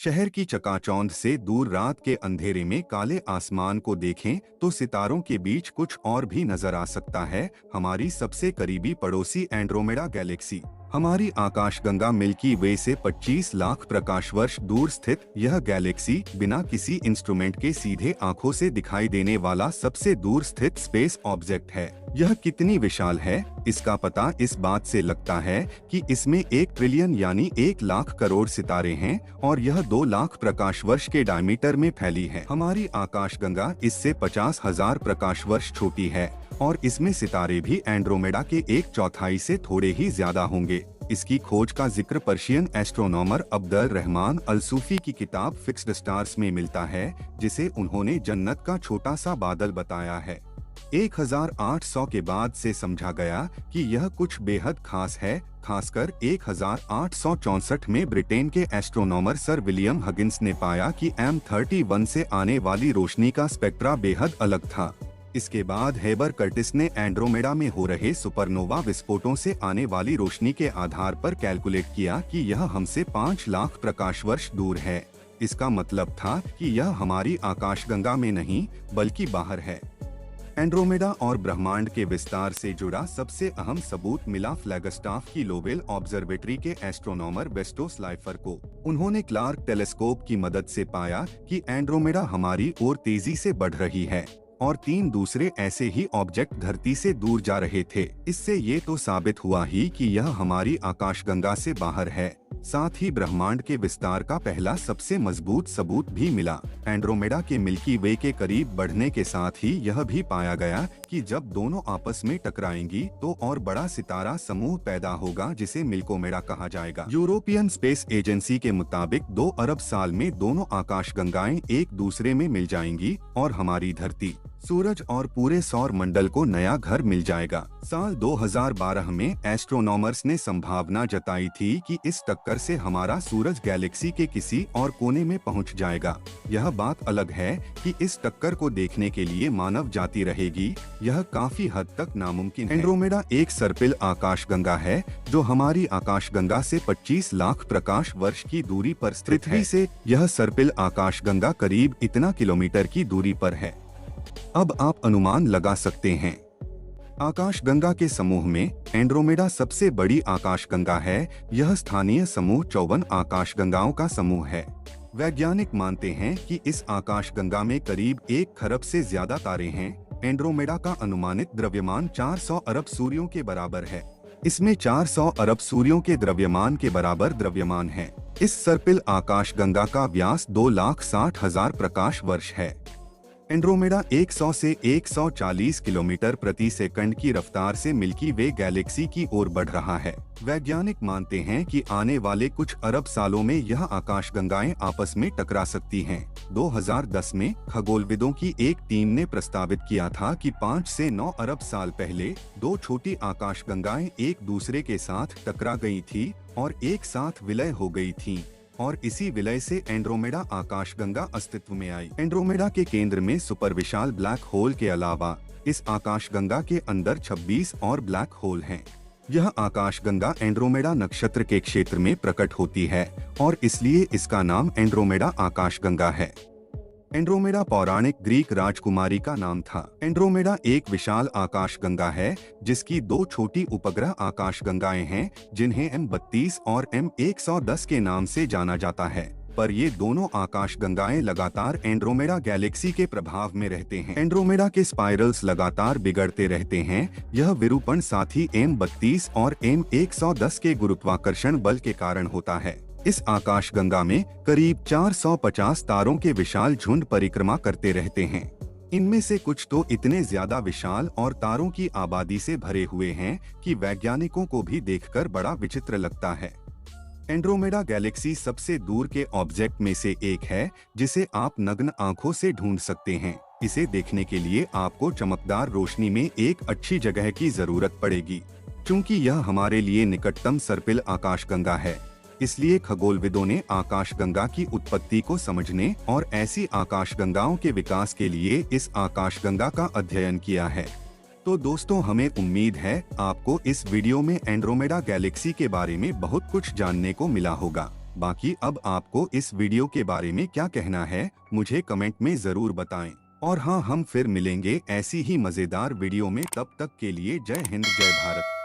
शहर की चकाचौंध से दूर रात के अंधेरे में काले आसमान को देखें तो सितारों के बीच कुछ और भी नजर आ सकता है। हमारी सबसे करीबी पड़ोसी एंड्रोमेडा गैलेक्सी, हमारी आकाशगंगा मिल्की वे से 25 लाख प्रकाश वर्ष दूर स्थित यह गैलेक्सी बिना किसी इंस्ट्रूमेंट के सीधे आंखों से दिखाई देने वाला सबसे दूर स्थित स्पेस ऑब्जेक्ट है। यह कितनी विशाल है, इसका पता इस बात से लगता है कि इसमें 1 ट्रिलियन यानी 1 लाख करोड़ सितारे हैं और यह 2 लाख प्रकाश वर्ष के डायमीटर में फैली है। हमारी आकाशगंगा इससे 50,000 प्रकाश वर्ष छोटी है और इसमें सितारे भी एंड्रोमेडा के 1/4 से थोड़े ही ज्यादा होंगे। इसकी खोज का जिक्र पर्शियन एस्ट्रोनॉमर अब्दुल रहमान अल सूफी की किताब फिक्स्ड स्टार्स में मिलता है, जिसे उन्होंने जन्नत का छोटा सा बादल बताया है। 1800 के बाद से समझा गया कि यह कुछ बेहद खास है। खासकर 1864 में ब्रिटेन के एस्ट्रोनॉमर सर विलियम हगिन्स ने पाया कि M31 से आने वाली रोशनी का स्पेक्ट्रा बेहद अलग था। इसके बाद हेबर कर्टिस ने एंड्रोमेडा में हो रहे सुपरनोवा विस्फोटों से आने वाली रोशनी के आधार पर कैलकुलेट किया कि यह हमसे 5 लाख प्रकाश वर्ष दूर है। इसका मतलब था कि यह हमारी आकाशगंगा में नहीं बल्कि बाहर है। एंड्रोमेडा और ब्रह्मांड के विस्तार से जुड़ा सबसे अहम सबूत मिला फ्लैगस्टाफ की लोवेल ऑब्जर्वेटरी के एस्ट्रोनॉमर बेस्टो स्लाइफर को। उन्होंने क्लार्क टेलीस्कोप की मदद से पाया कि एंड्रोमेडा हमारी ओर तेजी से बढ़ रही है और 3 दूसरे ऐसे ही ऑब्जेक्ट धरती से दूर जा रहे थे। इससे ये तो साबित हुआ ही कि यह हमारी आकाशगंगा से बाहर है। साथ ही ब्रह्मांड के विस्तार का पहला सबसे मजबूत सबूत भी मिला। एंड्रोमेडा के मिल्की वे के करीब बढ़ने के साथ ही यह भी पाया गया कि जब दोनों आपस में टकराएंगी तो और बड़ा सितारा समूह पैदा होगा, जिसे मिल्कोमेडा कहा जाएगा। यूरोपियन स्पेस एजेंसी के मुताबिक 2 अरब साल में दोनों आकाशगंगाएं एक दूसरे में मिल जाएंगी और हमारी धरती, सूरज और पूरे सौर मंडल को नया घर मिल जाएगा। साल 2012 में एस्ट्रोनॉमर्स ने संभावना जताई थी कि इस टक्कर से हमारा सूरज गैलेक्सी के किसी और कोने में पहुंच जाएगा। यह बात अलग है कि इस टक्कर को देखने के लिए मानव जाति रहेगी। यह काफी हद तक नामुमकिन है। एंड्रोमेडा एक सर्पिल आकाशगंगा है जो हमारी आकाशगंगा से 25 लाख प्रकाश वर्ष की दूरी पर स्थित है। से यह सर्पिल आकाशगंगा करीब इतना किलोमीटर की दूरी पर है। अब आप अनुमान लगा सकते हैं। आकाशगंगा के समूह में एंड्रोमेडा सबसे बड़ी आकाशगंगा है। यह स्थानीय समूह 54 आकाशगंगाओं का समूह है। वैज्ञानिक मानते हैं कि इस आकाशगंगा में करीब 1 खरब से ज्यादा तारे हैं। एंड्रोमेडा का अनुमानित द्रव्यमान 400 अरब सूर्यों के बराबर है। इसमें 400 अरब सूर्यों के द्रव्यमान के बराबर द्रव्यमान है। इस सर्पिल आकाशगंगा का व्यास 2,60,000 प्रकाश वर्ष है। एंड्रोमेडा 100 से 140 किलोमीटर प्रति सेकंड की रफ्तार से मिल्की वे गैलेक्सी की ओर बढ़ रहा है। वैज्ञानिक मानते हैं कि आने वाले कुछ अरब सालों में यह आकाशगंगाएं आपस में टकरा सकती हैं। 2010 में खगोलविदों की एक टीम ने प्रस्तावित किया था कि 5 से 9 अरब साल पहले 2 छोटी आकाशगंगाएं एक दूसरे के साथ टकरा गई थी और एक साथ विलय हो गई थीं। और इसी विलय से एंड्रोमेडा आकाशगंगा अस्तित्व में आई। एंड्रोमेडा के केंद्र में सुपर विशाल ब्लैक होल के अलावा इस आकाशगंगा के अंदर 26 और ब्लैक होल हैं। यह आकाशगंगा एंड्रोमेडा नक्षत्र के क्षेत्र में प्रकट होती है और इसलिए इसका नाम एंड्रोमेडा आकाशगंगा है। एंड्रोमेडा पौराणिक ग्रीक राजकुमारी का नाम था। एंड्रोमेडा एक विशाल आकाशगंगा है जिसकी 2 छोटी उपग्रह आकाशगंगाएं हैं, जिन्हें M32 और M110 के नाम से जाना जाता है। पर ये दोनों आकाशगंगाएं लगातार एंड्रोमेडा गैलेक्सी के प्रभाव में रहते हैं। एंड्रोमेडा के स्पाइरल्स लगातार बिगड़ते रहते हैं। यह विरूपण साथ ही M32 और M110 के गुरुत्वाकर्षण बल के कारण होता है। इस आकाशगंगा में करीब 450 तारों के विशाल झुंड परिक्रमा करते रहते हैं। इनमें से कुछ तो इतने ज्यादा विशाल और तारों की आबादी से भरे हुए हैं कि वैज्ञानिकों को भी देखकर बड़ा विचित्र लगता है। एंड्रोमेडा गैलेक्सी सबसे दूर के ऑब्जेक्ट में से एक है जिसे आप नग्न आंखों से ढूंढ सकते हैं। इसे देखने के लिए आपको चमकदार रोशनी में एक अच्छी जगह की जरूरत पड़ेगी। चूंकि यह हमारे लिए निकटतम सर्पिल आकाशगंगा है, इसलिए खगोलविदों ने आकाशगंगा की उत्पत्ति को समझने और ऐसी आकाशगंगाओं के विकास के लिए इस आकाशगंगा का अध्ययन किया है। तो दोस्तों, हमें उम्मीद है आपको इस वीडियो में एंड्रोमेडा गैलेक्सी के बारे में बहुत कुछ जानने को मिला होगा। बाकी अब आपको इस वीडियो के बारे में क्या कहना है, मुझे कमेंट में जरूर बताएं। और हाँ, हम फिर मिलेंगे ऐसी ही मजेदार वीडियो में। तब तक के लिए जय हिंद, जय भारत।